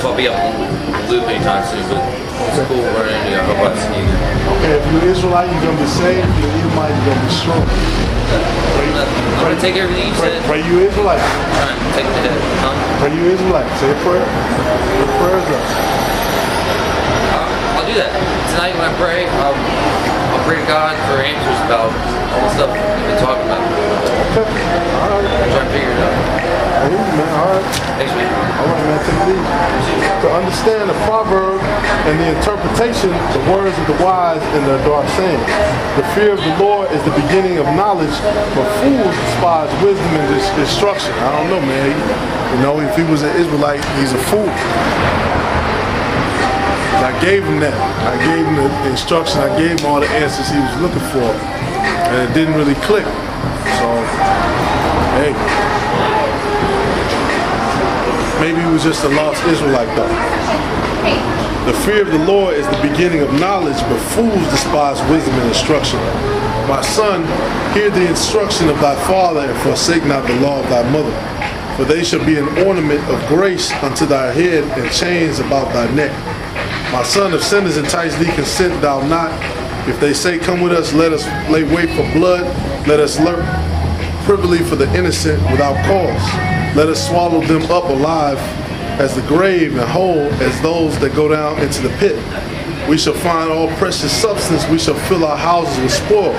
if I'll be up in the loop anytime soon, but it's cool running into you. I hope I see you. Okay, if you're Israelite, you're going to be saved. If you're Edomite, you're going to be strong. I'm going to take everything you said. Pray you Israelite. Try and take the head. Huh? Pray you Israelite. Say a prayer. Your prayers up. I'll do that. Tonight when I pray, I'll pray to God for answers about all the stuff we've been talking about. Okay. All right. I'll try and figure it out. Hey, man. All right. Thanks, man. All right, man. Take it easy. To understand the proverb and the interpretation, the words of the wise and their dark sayings. The fear of the Lord is the beginning of knowledge, but fools despise wisdom and instruction. I don't know, man. You know, if he was an Israelite, he's a fool. I gave him that. I gave him the instruction. I gave him all the answers he was looking for, and it didn't really click. So, hey. Maybe he was just a lost Israelite though. The fear of the Lord is the beginning of knowledge, but fools despise wisdom and instruction. My son, hear the instruction of thy father, and forsake not the law of thy mother. For they shall be an ornament of grace unto thy head, and chains about thy neck. My son, if sinners entice thee, consent thou not. If they say, come with us, let us lay wait for blood. Let us lurk privily for the innocent without cause. Let us swallow them up alive as the grave, and whole as those that go down into the pit. We shall find all precious substance. We shall fill our houses with spoil.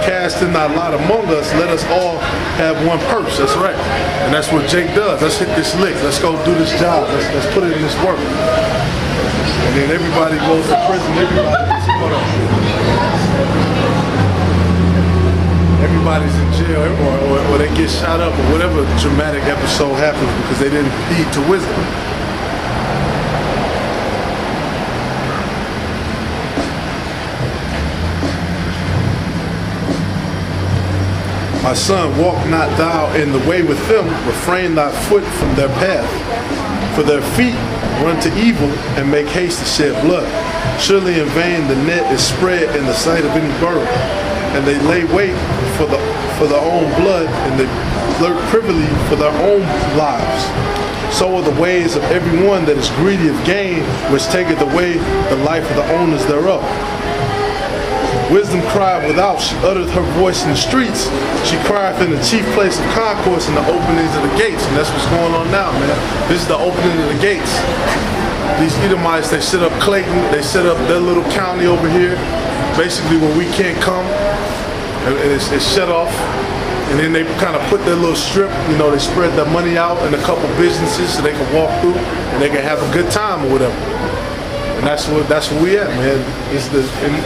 Cast in thy lot among us. Let us all have one purse. That's right. And that's what Jake does. Let's hit this lick. Let's go do this job. Let's put it in this work. And then everybody goes to prison. Everybody's in jail, or they get shot up, or whatever dramatic episode happens because they didn't heed to wisdom. My son, walk not thou in the way with them, refrain thy foot from their path. For their feet run to evil and make haste to shed blood. Surely in vain the net is spread in the sight of any bird, and they lay wait for their own blood, and they lurk privily for their own lives. So are the ways of everyone that is greedy of gain, which taketh away the life of the owners thereof. Wisdom cried without, she uttered her voice in the streets. She crieth in the chief place of concourse, in the openings of the gates. And that's what's going on now, man. This is the opening of the gates. These Edomites, they set up Clayton, they set up their little county over here, basically where we can't come. And it's shut off. And then they kind of put their little strip, you know, they spread their money out in a couple businesses so they can walk through and they can have a good time or whatever. And that's where we at, man. It's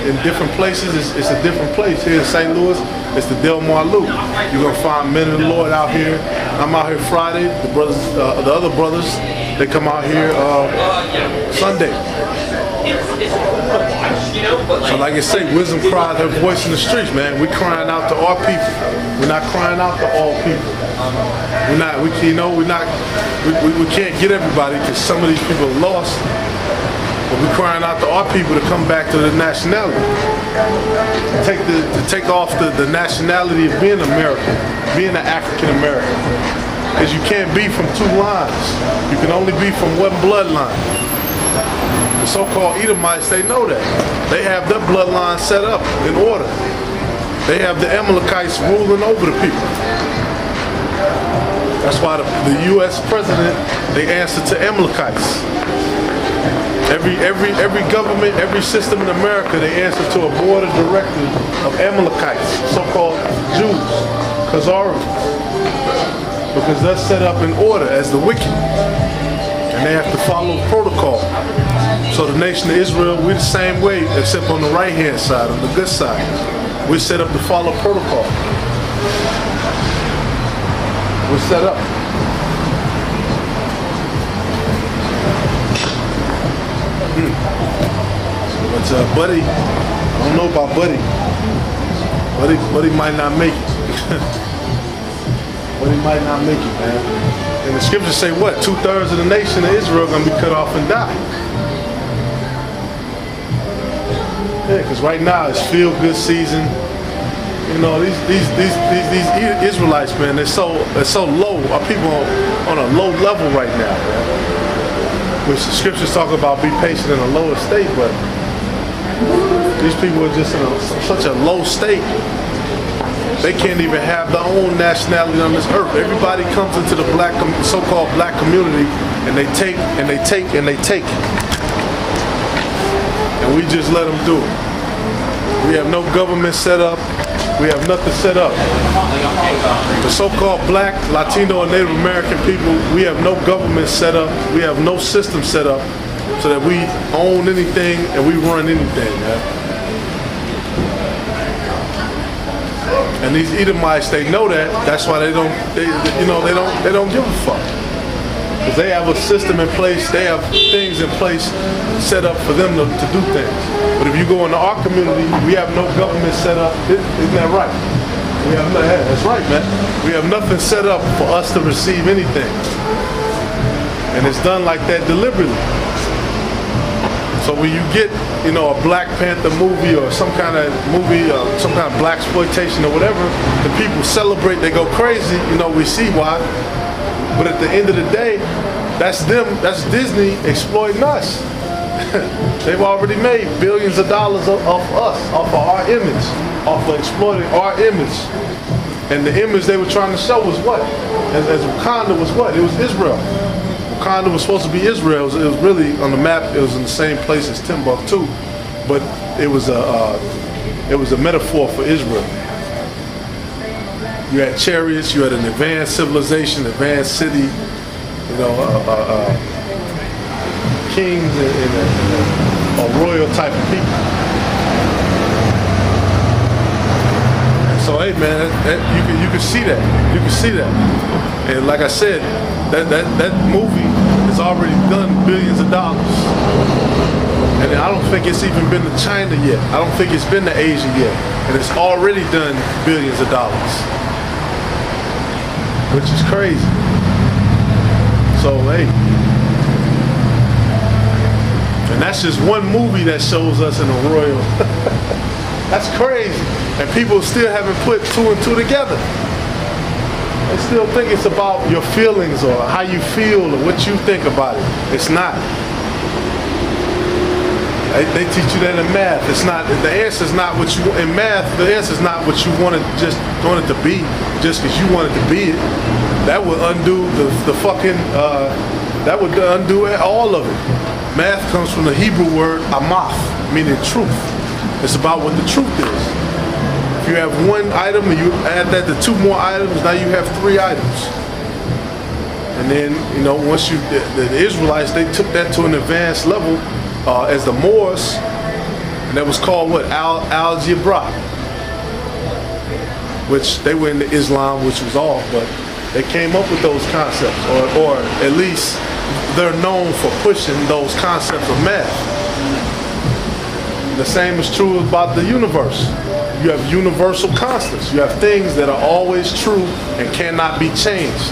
in different places, it's a different place. Here in St. Louis, it's the Del Mar Loop. You're gonna find men of the Lord out here. I'm out here Friday. The brothers, the other brothers, they come out here Sunday. So like I say, wisdom cried her voice in the streets, man. We're crying out to our people. We're not crying out to all people. We can't get everybody because some of these people are lost. But we're crying out to our people to come back to the nationality. To take off the nationality of being American, being an African American. Because you can't be from two lines. You can only be from one bloodline. The so-called Edomites, they know that. They have their bloodline set up in order. They have the Amalekites ruling over the people. That's why the U.S. president, they answer to Amalekites. Every government, every system in America, they answer to a board of directors of Amalekites, so-called Jews, Khazarians, because they're set up in order as the wicked, and they have to follow protocol. So the nation of Israel, we're the same way, except on the right-hand side, on the good side. We're set up to follow protocol. We're set up. But Buddy, I don't know about Buddy. Buddy might not make it. Buddy might not make it, man. And the scriptures say what? 2/3 of the nation of Israel are gonna be cut off and die. Yeah, because right now it's feel-good season. You know, these Israelites, man, they're so low. Our people on a low level right now, man. which the scriptures talk about be patient in a lower state, but these people are just in such a low state. They can't even have their own nationality on this earth. Everybody comes into the so-called black community, and they take and they take and they take, and we just let them do it. We have no government set up. We have nothing set up. The so-called black, Latino, and Native American people, we have no government set up. We have no system set up so that we own anything and we run anything, man. And these Edomites, they know that. That's why they don't give a fuck. Because they have a system in place. They have things in place set up for them to do things. But if you go into our community, we have no government set up. Isn't that right? That's right, man. We have nothing set up for us to receive anything. And it's done like that deliberately. So when you get, a Black Panther movie or some kind of movie, some kind of black exploitation or whatever, the people celebrate, they go crazy, we see why. But at the end of the day, that's Disney exploiting us. They've already made billions of dollars off us, off of our image, off of exploiting our image. And the image they were trying to show was what? As Wakanda was what? It was Israel. Wakanda was supposed to be Israel. It was really on the map. It was in the same place as Timbuktu, but it was a metaphor for Israel. You had chariots. You had an advanced civilization, advanced city. Kings and a royal type of people. And so, hey man, you can see that. You can see that. And like I said, that movie has already done billions of dollars. And I don't think it's even been to China yet. I don't think it's been to Asia yet. And it's already done billions of dollars. Which is crazy. So, hey. And that's just one movie that shows us in a royal. That's crazy. And people still haven't put two and two together. They still think it's about your feelings or how you feel or what you think about it. It's not. They teach you that in math. It's not. The answer is not what you in math. The answer is not what you want it to be, just because you want it to be it. That would undo the fucking. That would undo all of it. Math comes from the Hebrew word amath, meaning truth. It's about what the truth is. If you have one item and you add that to two more items, now you have three items. And then, once the Israelites, they took that to an advanced level as the Moors, and that was called what? Algebra. Which they were into Islam, which was off, but they came up with those concepts, or at least they're known for pushing those concepts of math. The same is true about the universe. You have universal constants. You have things that are always true and cannot be changed.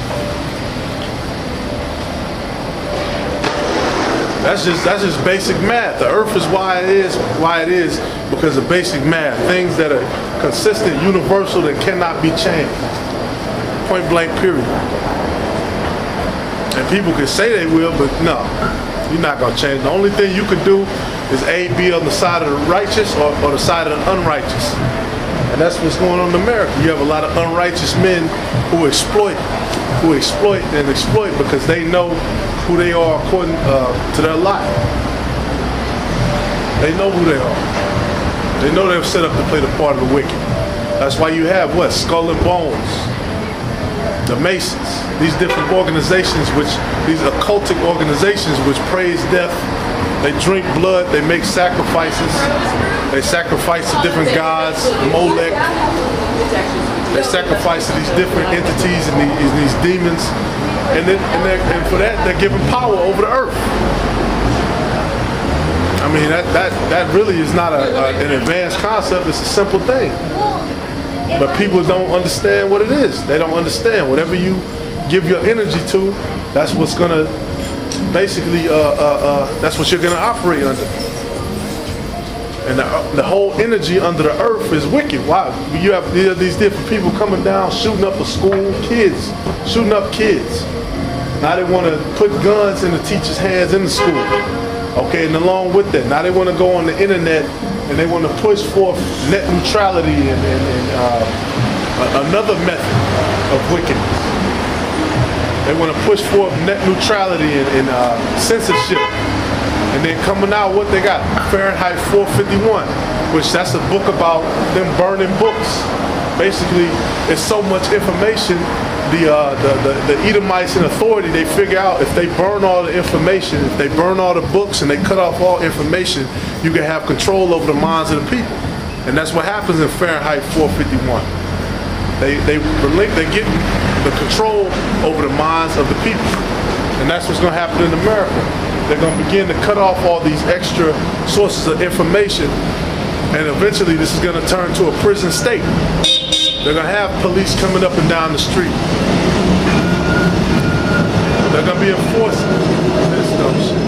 That's just basic math. The earth is why it is because of basic math. Things that are consistent, universal, that cannot be changed. Point blank, period. And people can say they will, but no, you're not going to change. The only thing you can do is be on the side of the righteous or the side of the unrighteous. And that's what's going on in America. You have a lot of unrighteous men who exploit because they know who they are according to their lot. They know who they are. They know they're set up to play the part of the wicked. That's why you have what? Skull and Bones, the Masons, these different organizations, these occultic organizations which praise death. They drink blood, they make sacrifices. They sacrifice to different gods, Molech. They sacrifice to these different entities and these demons. And for that, they're given power over the earth. I mean, that really is not an advanced concept. It's a simple thing. But people don't understand what it is. They don't understand. Whatever you give your energy to, that's what's going to basically, that's what you're going to operate under. And the whole energy under the earth is wicked. Why? You have these different people coming down, shooting up a school, shooting up kids. Now they want to put guns in the teachers' hands in the school. Okay, and along with that, now they want to go on the internet and they want to push forth net neutrality and another method of wickedness. They want to push forth net neutrality and censorship. And then coming out, what they got? Fahrenheit 451, which that's a book about them burning books. Basically, it's so much information. The Edomites in authority, they figure out if they burn all the information, if they burn all the books and they cut off all information, you can have control over the minds of the people. And that's what happens in Fahrenheit 451. They get the control over the minds of the people. And that's what's going to happen in America. They're going to begin to cut off all these extra sources of information, and eventually this is going to turn to a prison state. They're going to have police coming up and down the street. They're going to be enforcing this dumb shit.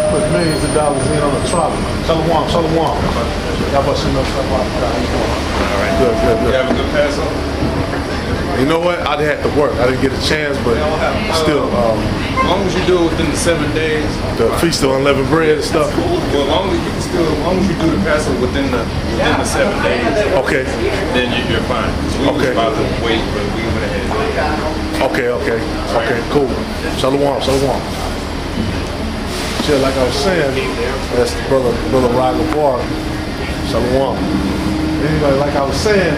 Put millions of dollars in on a trolley. Shalom, shalom. How about you know something like that? How you doing? All right. Good. You have a good Passover? You know what? I had to work. I didn't get a chance, but still. As long as you do it within the 7 days. The feast of unleavened bread and stuff. Well, as long as you do the Passover within the 7 days. Okay. Then you're fine. We was about to wait, but we went ahead. Okay. Cool. Shalom. Shit, like I was saying, that's the brother Raga Bar. Shalom. Anyway, like I was saying,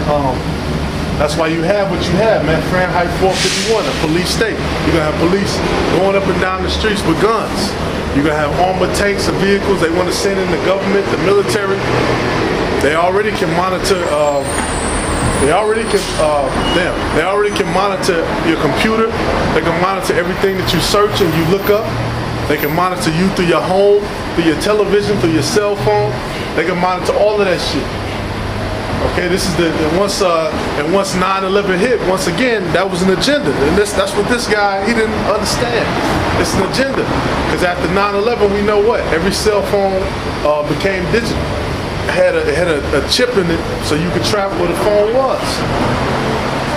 that's why you have what you have, man. Fahrenheit 451, a police state. You're going to have police going up and down the streets with guns. You're going to have armored tanks and vehicles. They want to send in the government, the military. They already can monitor, they already can monitor your computer. They can monitor everything that you search and you look up. They can monitor you through your home, through your television, through your cell phone. They can monitor all of that shit. Okay, this is once 9/11 hit, once again, that was an agenda, and that's what this guy, he didn't understand. It's an agenda, because after 9/11, we know what? Every cell phone became digital. It had a chip in it, so you could track where the phone was.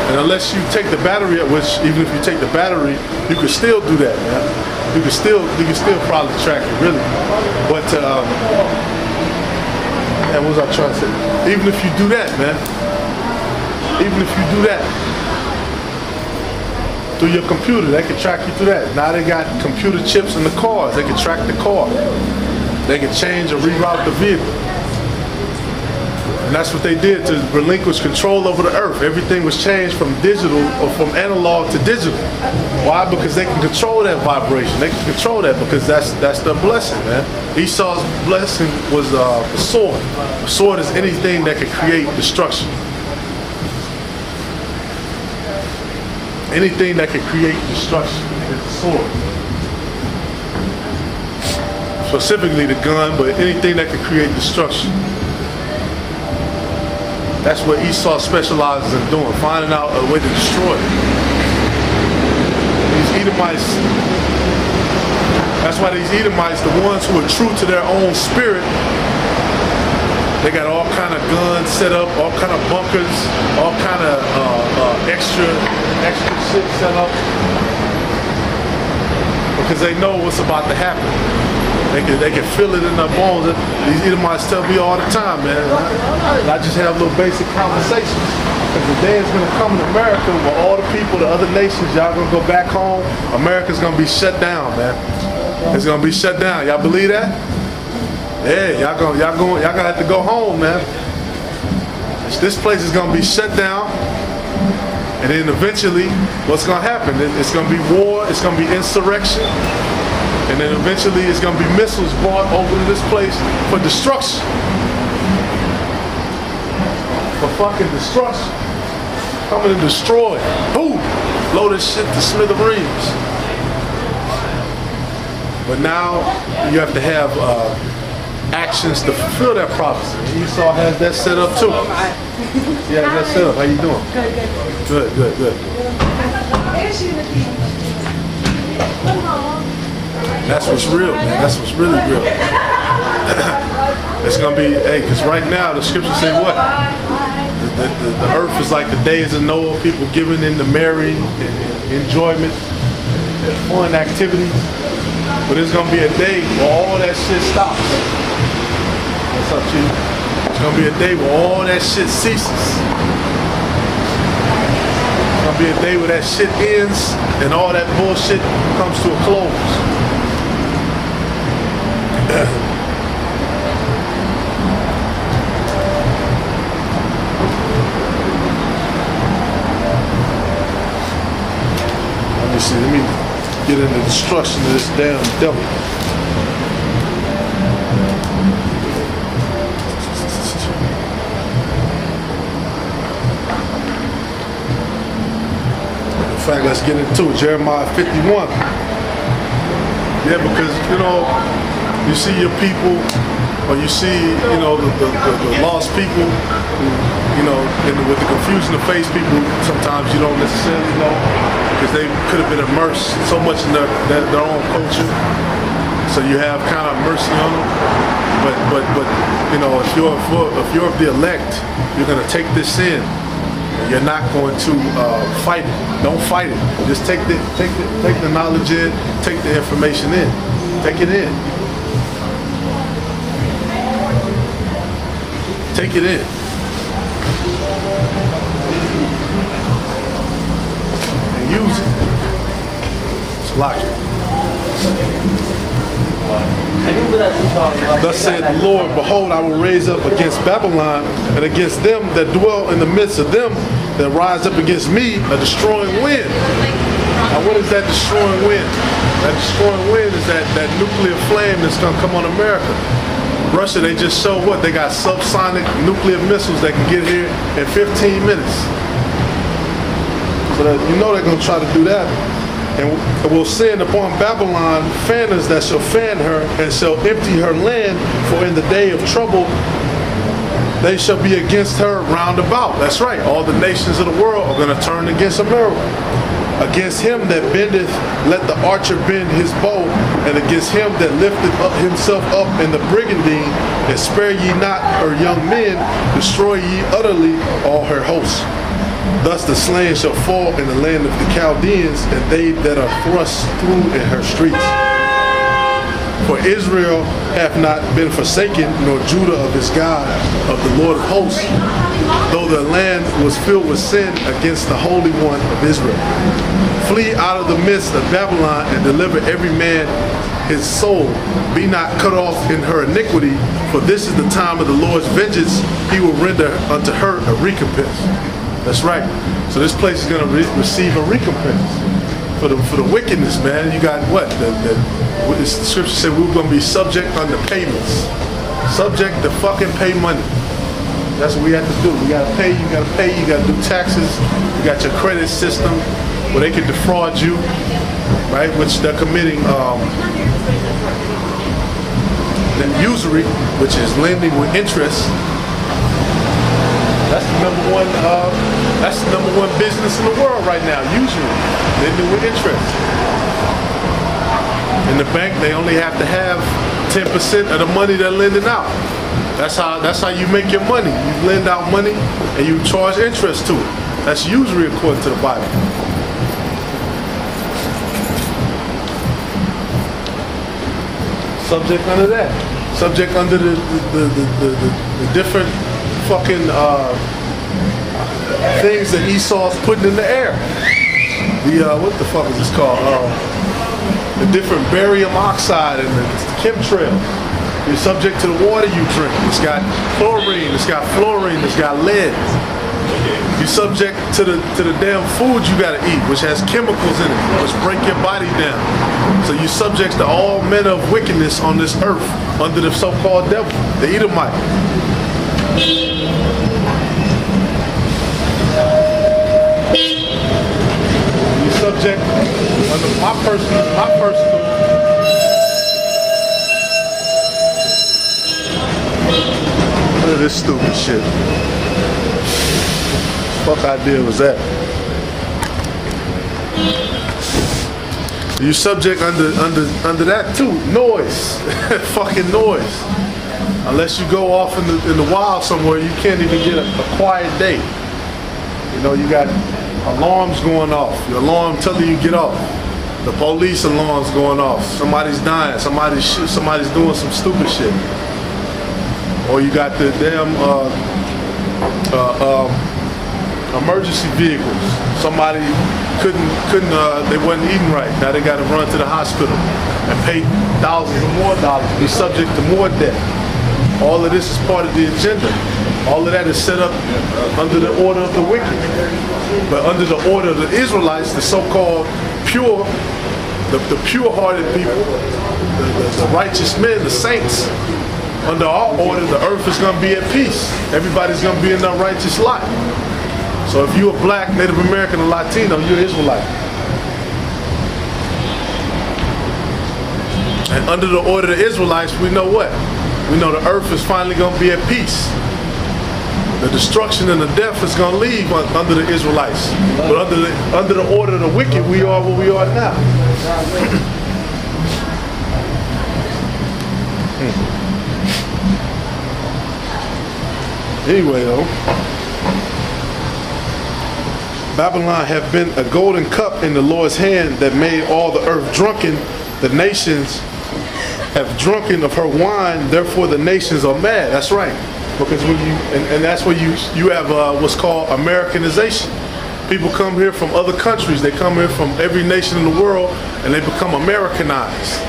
And unless you take the battery out, which even if you take the battery, you could still do that, man. You could still probably track it, really. But and what was I trying to say? Even if you do that, man. Even if you do that. Through your computer, they can track you through that. Now they got computer chips in the cars. They can track the car. They can change or reroute the vehicle. And that's what they did to relinquish control over the earth. Everything was changed from digital or from analog to digital. Why? Because they can control that vibration. They can control that because that's their blessing, man. Esau's blessing was the sword. The sword is anything that can create destruction. Anything that can create destruction is the sword. Specifically the gun, but anything that can create destruction. That's what Esau specializes in doing, finding out a way to destroy it. These Edomites, that's why these Edomites, the ones who are true to their own spirit, they got all kind of guns set up, all kind of bunkers, all kind of extra shit set up, because they know what's about to happen. They can feel it in their bones. These Edomites tell me all the time, man. I just have little basic conversations. Because the day is going to come in America where all the people, the other nations, y'all going to go back home. America's going to be shut down, man. It's going to be shut down. Y'all believe that? Yeah, y'all gonna have to go home, man. This place is going to be shut down. And then eventually, what's going to happen? It's going to be war. It's going to be insurrection. And then eventually it's going to be missiles brought over to this place for destruction. For fucking destruction. Coming to destroy. Boom! Blow this shit to smithereens. But now you have to have actions to fulfill that prophecy. Esau has that set up too. Yeah, that's set up. How you doing? Good. That's what's real, man. That's what's really real. It's gonna be, because right now the scriptures say what? the earth is like the days of Noah, people giving in to marrying and enjoyment and fun activities. But there's gonna be a day where all that shit stops. What's up, Chief? There's gonna be a day where all that shit ceases. There's gonna be a day where that shit ends and all that bullshit comes to a close. Let me get into the destruction of this damn devil. In fact, let's get into it. Jeremiah 51. Yeah, because, you know, you see your people, or you see, you know, the lost people, who, you know, with the confusion of face people, sometimes you don't necessarily know, because they could have been immersed so much in their own culture. So you have kind of mercy on them. But you know, if you're of the elect, you're going to take this in. You're not going to fight it. Don't fight it. Just take the knowledge in, take the information in. Take it in. Take it in. And use it. It's logic. Thus saith the Lord, behold, I will raise up against Babylon and against them that dwell in the midst of them that rise up against me a destroying wind. Now what is that destroying wind? That destroying wind is that nuclear flame that's going to come on America. Russia, they just show what? They got subsonic nuclear missiles that can get here in 15 minutes. So that, you know they're going to try to do that. And will send upon Babylon fanners that shall fan her and shall empty her land, for in the day of trouble they shall be against her round about. That's right. All the nations of the world are going to turn against America. Against him that bendeth, let the archer bend his bow, and against him that lifteth up himself up in the brigandine, and spare ye not her young men, destroy ye utterly all her hosts. Thus the slain shall fall in the land of the Chaldeans, and they that are thrust through in her streets. For Israel hath not been forsaken, nor Judah of his God, of the Lord of hosts, though the land was filled with sin against the Holy One of Israel. Flee out of the midst of Babylon, and deliver every man his soul. Be not cut off in her iniquity, for this is the time of the Lord's vengeance. He will render unto her a recompense. That's right. So this place is going to receive a recompense for the wickedness, man. You got what? The scripture said we were going to be subject under payments. Subject to fucking pay money. That's what we have to do. We got to pay. You got to pay. You got to do taxes. You got your credit system where they can defraud you, right? Which they're committing usury, which is lending with interest. That's the number one business in the world right now, usually. Lending with interest. In the bank, they only have to have 10% of the money they're lending out. That's how you make your money. You lend out money and you charge interest to it. That's usury according to the Bible. Subject under that. Subject under the different fucking things that Esau's putting in the air. What the fuck is this called? The different barium oxide and the chemtrail. You're subject to the water you drink. It's got chlorine, it's got fluorine, it's got lead. You're subject to the damn food you gotta eat, which has chemicals in it, which break your body down. So you're subject to all manner of wickedness on this earth under the so-called devil, the Edomite. You're subject under my personal. Look at this stupid shit. What the fuck idea was that? You subject under that too. Noise. Fucking noise. Unless you go off in the wild somewhere, you can't even get a quiet day. You know, you got alarms going off. Your alarm telling you get off. The police alarms going off. Somebody's dying. Somebody's doing some stupid shit. Or you got the damn emergency vehicles. Somebody they wasn't eating right. Now they got to run to the hospital and pay thousands of more dollars, be subject to more debt. All of this is part of the agenda. All of that is set up under the order of the wicked. But under the order of the Israelites, the so-called pure, the pure-hearted people, the righteous men, the saints, under our order, the earth is going to be at peace. Everybody's going to be in their righteous lot. So if you're a black, Native American, or Latino, you're Israelite. And under the order of the Israelites, we know what? We know the earth is finally going to be at peace. The destruction and the death is going to leave under the Israelites. But under the order of the wicked, we are what we are now. Anyway, though, Babylon have been a golden cup in the Lord's hand that made all the earth drunken. The nations have drunken of her wine, therefore the nations are mad. That's right. Because when you, and that's where you have what's called Americanization. People come here from other countries. They come here from every nation in the world, and they become Americanized.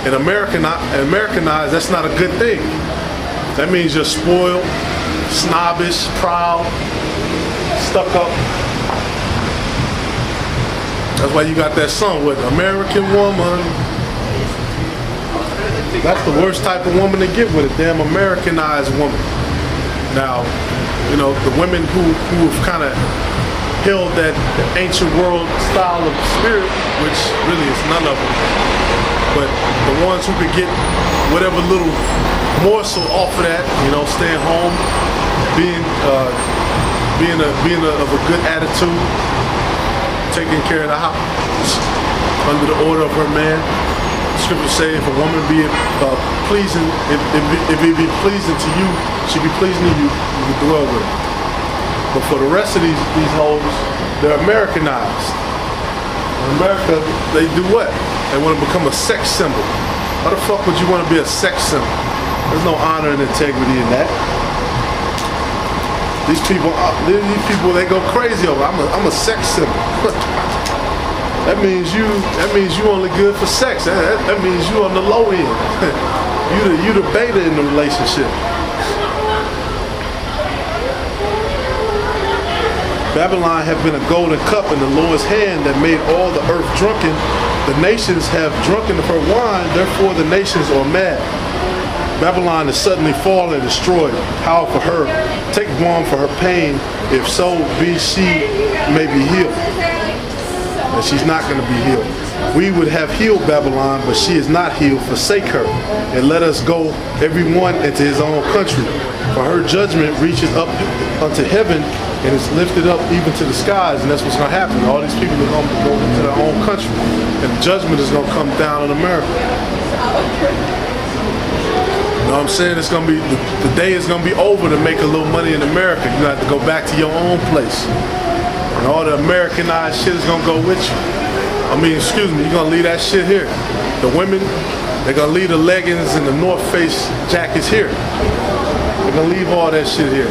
And Americanized, that's not a good thing. That means you're spoiled, snobbish, proud, stuck up. That's why you got that song with American Woman. That's the worst type of woman to get with, a damn Americanized woman. Now, you know, the women who've kind of held that ancient world style of spirit, which really is none of them, but the ones who could get whatever little morsel off of that, you know, staying home, being of a good attitude, taking care of the house under the order of her man. Scripture say if a woman be pleasing, if it be pleasing to you, she be pleasing to you, you will dwell with her. But for the rest of these hoes, they're Americanized. In America, they do what? They want to become a sex symbol. How the fuck would you want to be a sex symbol? There's no honor and integrity in that. These people, they go crazy over. I'm a sex symbol. That means you only good for sex. That means you on the low end. you the beta in the relationship. Babylon have been a golden cup in the Lord's hand that made all the earth drunken. The nations have drunken of her wine, therefore the nations are mad. Babylon is suddenly fallen and destroyed. How for her? Take one for her pain, if so be she may be healed. And she's not going to be healed. We would have healed Babylon, but she is not healed. Forsake her, and let us go every one into his own country. For her judgment reaches up unto heaven, and is lifted up even to the skies, and that's what's going to happen. All these people are going to go into their own country, and judgment is going to come down on America. You know what I'm saying? It's going to be, the day is going to be over to make a little money in America. You're going to have to go back to your own place. And all the Americanized shit is going to go with you. I mean, excuse me, you're going to leave that shit here. The women, they're going to leave the leggings and the North Face jackets here. They're going to leave all that shit here.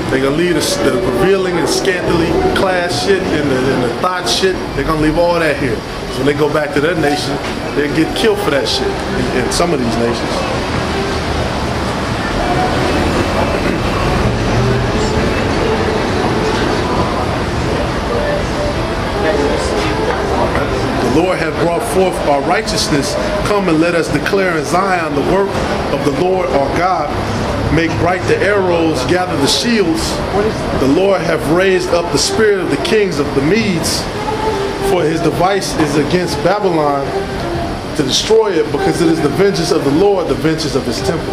They're going to leave the revealing and scantily clad shit and the thought shit. They're going to leave all that here. So when they go back to their nation, they'll get killed for that shit in some of these nations. The Lord hath brought forth our righteousness. Come and let us declare in Zion the work of the Lord our God. Make bright the arrows, gather the shields. The Lord hath raised up the spirit of the kings of the Medes, for his device is against Babylon to destroy it, because it is the vengeance of the Lord, the vengeance of his temple.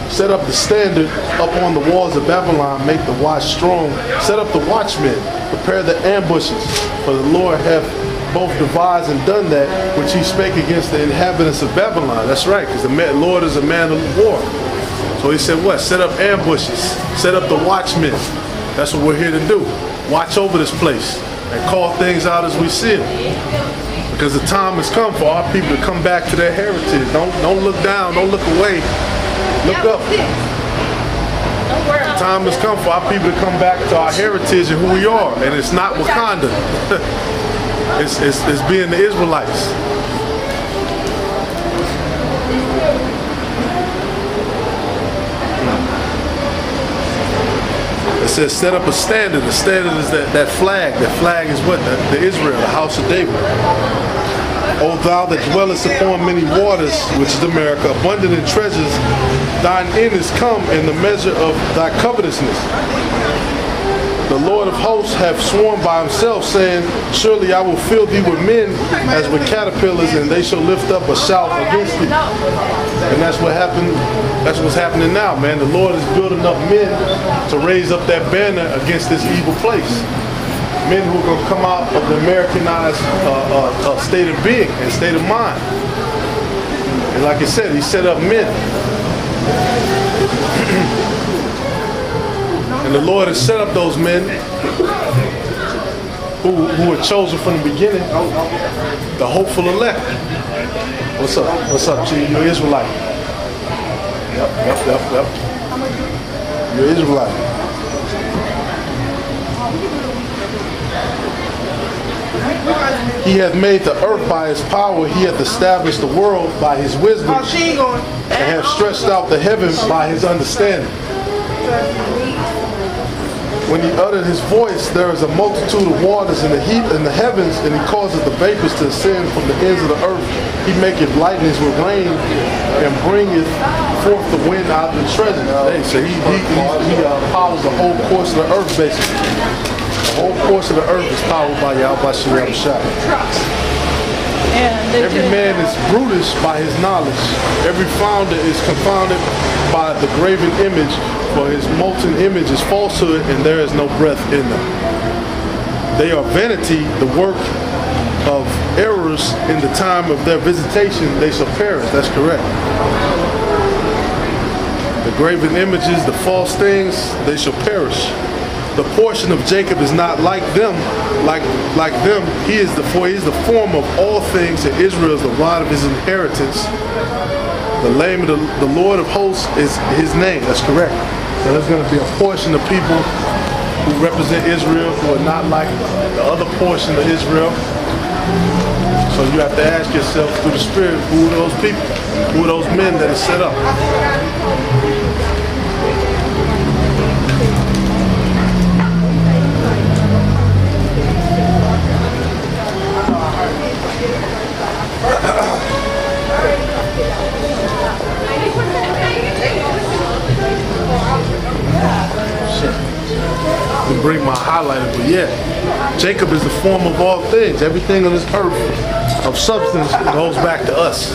Set up the standard up on the walls of Babylon, make the watch strong. Set up the watchmen, prepare the ambushes, for the Lord hath both devised and done that which he spake against the inhabitants of Babylon. That's right, because the Lord is a man of war. So he said what? Set up ambushes, set up the watchmen. That's what we're here to do. Watch over this place and call things out as we see them. Because the time has come for our people to come back to their heritage. Don't look down, don't look away. Look up. The time has come for our people to come back to our heritage and who we are. And it's not Wakanda. It's being the Israelites. It says set up a standard. The standard is that flag. That flag is what? The Israel, the house of David. O thou that dwellest upon many waters, which is America, abundant in treasures, thine end is come in the measure of thy covetousness. The Lord of hosts hath sworn by himself, saying, surely I will fill thee with men as with caterpillars, and they shall lift up a shout against thee. And that's what happened. That's what's happening now, man. The Lord is building up men to raise up that banner against this evil place. Men who are going to come out of the Americanized state of being and state of mind. And like I said, he set up men. And the Lord has set up those men who were chosen from the beginning, the hopeful elect. What's up? What's up, G? You're Israelite. Yep. You're Israelite. He hath made the earth by his power. He hath established the world by his wisdom. And hath stretched out the heavens by his understanding. When he uttered his voice, there is a multitude of waters in the heat in the heavens, and he causeth the vapors to ascend from the ends of the earth. He maketh lightnings with rain, and bringeth forth the wind out of the treasure. Hey, so he powers the whole course of the earth, basically. The whole course of the earth is powered by Yahweh Shem Shai. Every man is brutish by his knowledge. Every founder is confounded by the graven image, for his molten image is falsehood, and there is no breath in them. They are vanity, the work of errors. In the time of their visitation they shall perish. That's correct. The graven images, the false things, they shall perish. The portion of Jacob is not like them, like them. He is the form of all things, and Israel is the rod of his inheritance. The name of the Lord of hosts is his name. That's correct. So there's going to be a portion of people who represent Israel who are not like the other portion of Israel. So you have to ask yourself through the Spirit, who are those people? Who are those men that are set up? To bring my highlighter, but yeah, Jacob is the form of all things. Everything on this earth of substance goes back to us.